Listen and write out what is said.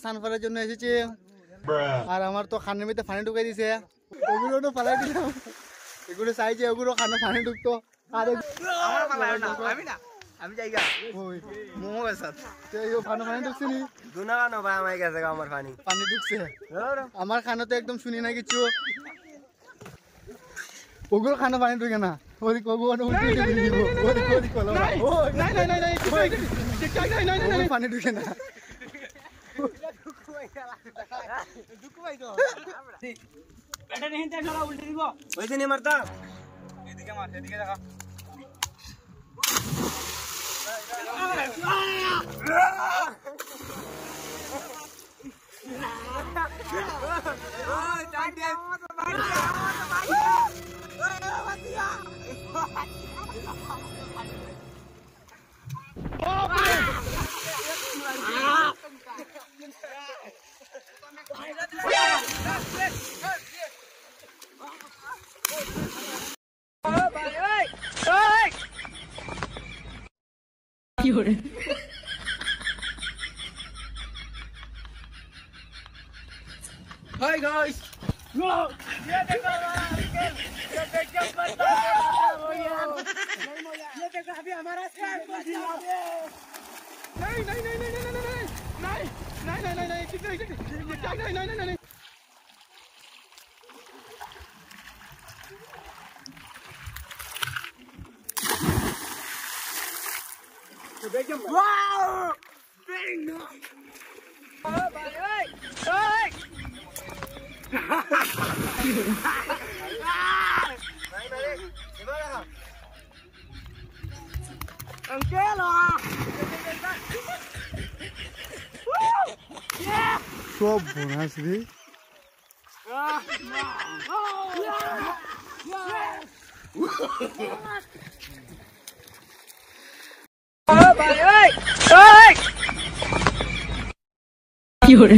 সানফারের জন্য এসেছি আর আমার তো খানের মধ্যে পানি ঢুকাই দিছে, ওগুলো তো ফালাই দিলাম। এগুলো চাইছে ওগুলো খানে পানি ঢুকতো আর আমি যাই মোমো পানি ঢুকছে নি আমার পানি ঢুকছে আমার খানাতে একদম শুনি না কিছু, ওগুলো খানা পানি ঢুকে না পানি ঢুকে না। Hi guys! Look! ये देखो अभी हमारा नहीं wow! Very nice! Oh, bye! Hey! Çok bonus রে কি করে